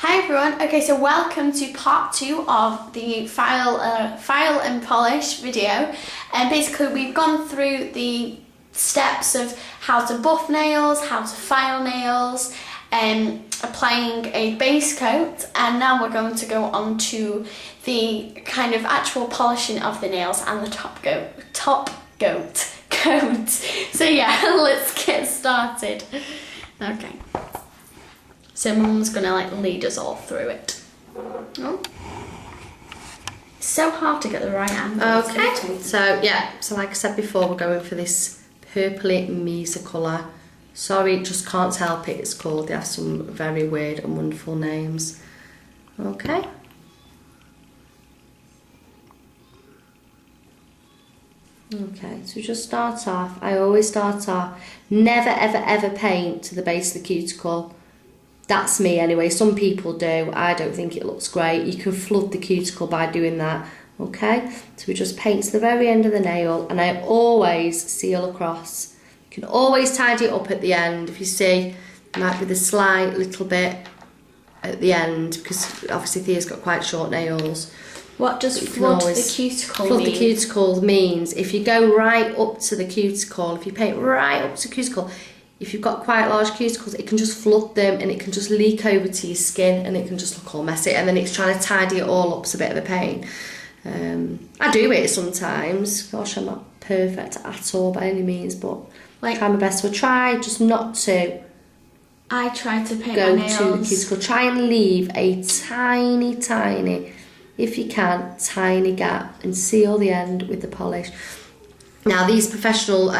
Hi everyone. Okay, so welcome to part 2 of the file and polish video. And basically we've gone through the steps of how to buff nails, how to file nails, applying a base coat, and now we're going to go on to the kind of actual polishing of the nails and the top coat. So yeah, let's get started. Okay. So Mum's gonna lead us all through it. Oh. It's so hard to get the right angle. Okay, so like I said before, we're going for this purpley misa colour. Sorry, just can't help it, it's called. They have some very weird and wonderful names. Okay. Okay, so just start off. I always start off, never ever ever paint to the base of the cuticle. That's me anyway, some people do. I don't think it looks great. You can flood the cuticle by doing that, okay? So we just paint to the very end of the nail, and I always seal across. You can always tidy it up at the end. If you see, it might be the slight little bit at the end, because obviously Thea's got quite short nails. What does flood the cuticle mean? Flood the cuticle means if you go right up to the cuticle, if you paint right up to the cuticle, if you've got quite large cuticles, it can just flood them and it can just leak over to your skin and it can just look all messy, and then it's trying to tidy it all up. It's a bit of a pain. I do it sometimes. Gosh, I'm not perfect at all by any means, but I try my best. So try just not to. I try to paint go my nails. to the cuticle. Try and leave a tiny, if you can, tiny gap and seal the end with the polish. Now these professional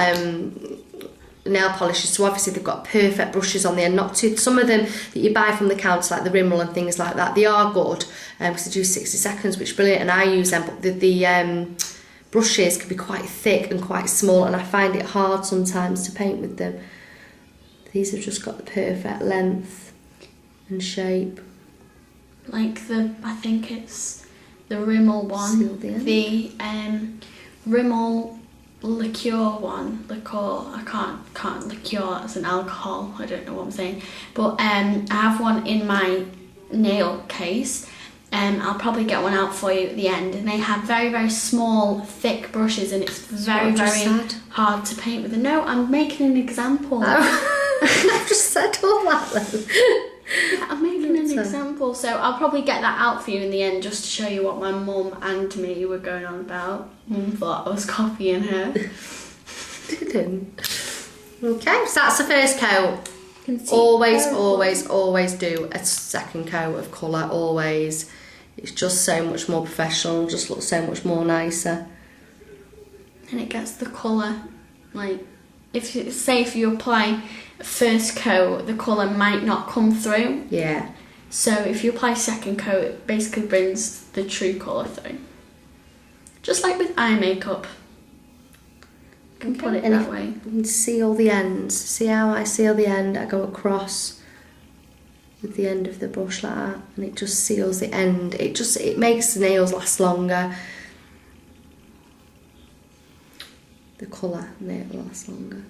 nail polishes, so obviously they've got perfect brushes on the end, not too, some of them that you buy from the counter like the Rimmel and things like that, they are good because they do 60 seconds, which is brilliant, and I use them, but the brushes can be quite thick and quite small, and I find it hard sometimes to paint with them. These have just got the perfect length and shape. I think it's the Rimmel one, the Rimmel liqueur one, I can't liqueur as an alcohol, I don't know what I'm saying, but I have one in my nail case, and I'll probably get one out for you at the end, and they have very, very small, thick brushes, and it's very, very hard to paint with. No, I'm making an example. Oh. I've just said all that though. Yeah, I'm making an example, so I'll probably get that out for you in the end, just to show you what my mum and me were going on about. Mum thought I was copying her. Didn't. Okay, so that's the first coat. Always do a second coat of colour, always. It's just so much more professional, just looks so much more nicer. And it gets the colour, if you apply first coat, the colour might not come through. Yeah. So if you apply second coat, it basically brings the true colour through. Just like with eye makeup. You can put it that way. You can seal the ends. See how I seal the end? I go across with the end of the brush like that, and it just seals the end. It makes the nails last longer. The colour made it last longer.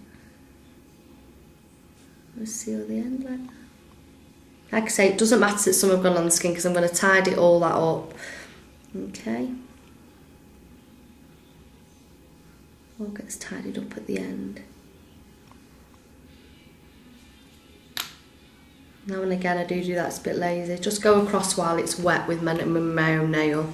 Just seal the end like that. Like I say, it doesn't matter that some have gone on the skin because I'm going to tidy all that up. Okay. All gets tidied up at the end. Now and again I do that, it's a bit lazy. Just go across while it's wet with my own nail.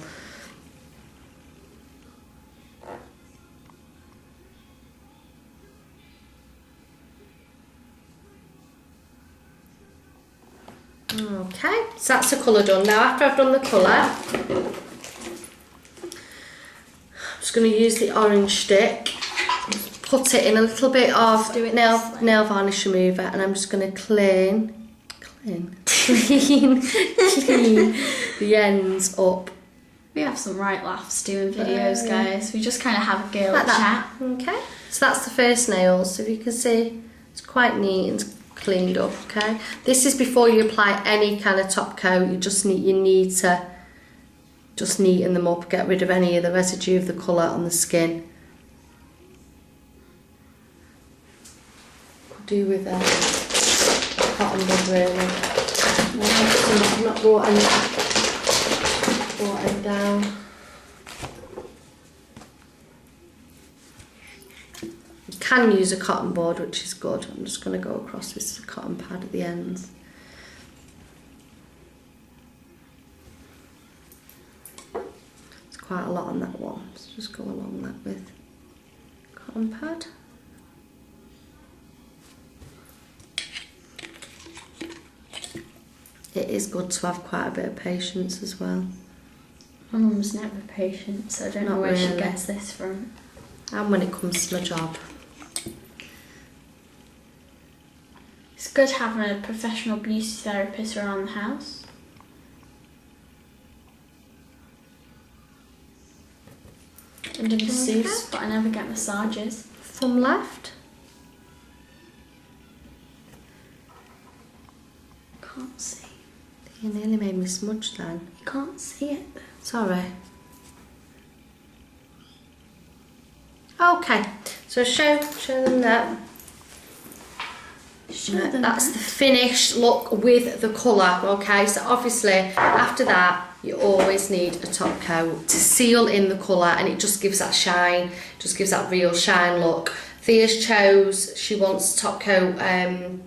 Okay, so that's the colour done. Now after I've done the colour, I'm just going to use the orange stick, put it in a little bit of nail varnish remover, and I'm just going to clean the ends up. We have some right laughs doing videos, guys. We just kind of have a girl chat. Okay, so that's the first nail. So if you can see, it's quite neat and cleaned up. Okay, this is before you apply any kind of top coat. You need to just neaten them up, get rid of any of the residue of the colour on the skin. Could do with cotton bud really. I'm not brought any down. You can use a cotton board, which is good. I'm just going to go across with a cotton pad at the ends. It's quite a lot on that one, so just go along that with cotton pad. It is good to have quite a bit of patience as well. My mum's never patient, so I don't know where she gets this from. And when it comes to my job. It's good having a professional beauty therapist around the house. I do masseuse, but I never get massages. Thumb left. Can't see. You nearly made me smudge then. You can't see it though. Sorry. Okay, so show them that. That's the finished look with the colour. Okay, so obviously after that you always need a top coat to seal in the colour, and it just gives that shine, just gives that real shine look. Thea's chose, she wants top coat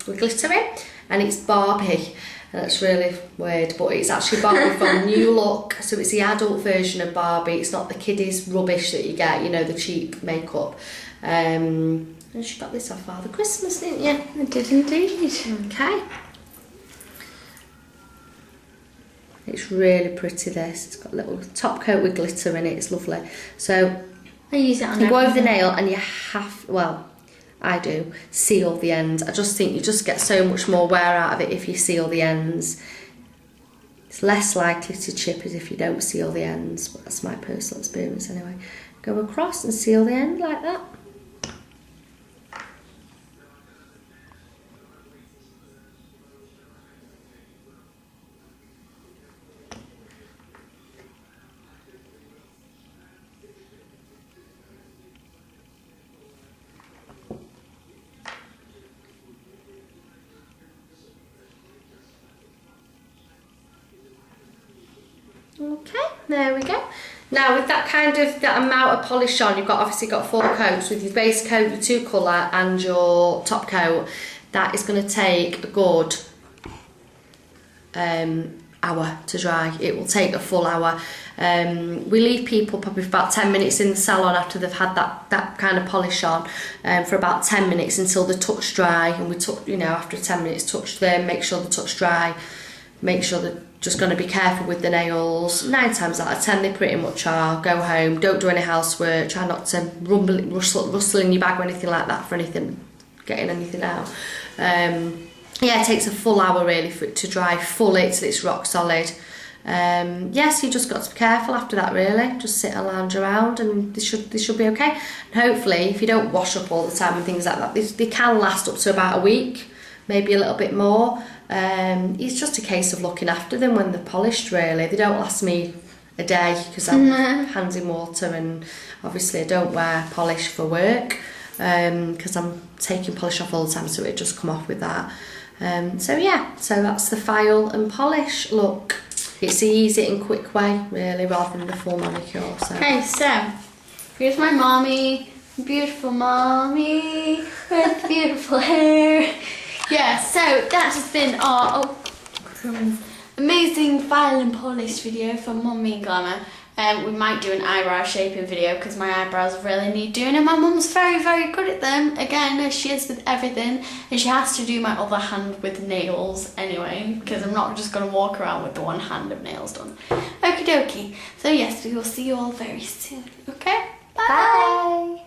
with glitter in, and it's Barbie. And that's really weird, but it's actually Barbie from New Look, so it's the adult version of Barbie. It's not the kiddies rubbish that you get, you know, the cheap makeup. And she got this off Father Christmas, didn't you? I did indeed. Okay. It's really pretty, this. It's got a little top coat with glitter in it. It's lovely. So I use it on you go over the everything. nail and you have, well, I do, seal the ends. I just think you just get so much more wear out of it if you seal the ends. It's less likely to chip as if you don't seal the ends, but that's my personal experience anyway. Go across and seal the end like that. Okay, there we go. Now with that that amount of polish on, you've obviously got 4 coats with your base coat, your 2 colour and your top coat. That is going to take a good hour to dry. It will take a full hour. We leave people probably for about 10 minutes in the salon after they've had that kind of polish on, for about 10 minutes until they're touch dry, and we touch, you know, after 10 minutes touch them, make sure they're touch dry, make sure they're just going to be careful with the nails. 9 times out of 10 they pretty much are. Go home, don't do any housework, try not to rustle in your bag or anything like that for anything, getting anything out. Yeah, it takes a full hour really for it to dry fully till it's rock solid. Yes, you just got to be careful after that really. Just sit and lounge around and they should be okay. And hopefully if you don't wash up all the time and things like that, they can last up to about a week, maybe a little bit more. It's just a case of looking after them when they're polished really. They don't last me a day because I'm hands in water, and obviously I don't wear polish for work because I'm taking polish off all the time, so it just come off with that. So yeah, so that's the file and polish look. It's the easy and quick way really, rather than the full manicure. So. Okay, so here's my mommy, beautiful mommy with beautiful hair. Yeah, so that has been our amazing file and polish video for Mummy and Glamour. We might do an eyebrow shaping video because my eyebrows really need doing, and my mum's very, very good at them, again, as she is with everything, and she has to do my other hand with nails anyway, because I'm not just going to walk around with the one hand of nails done. Okie dokie. So yes, we will see you all very soon, okay? Bye! Bye.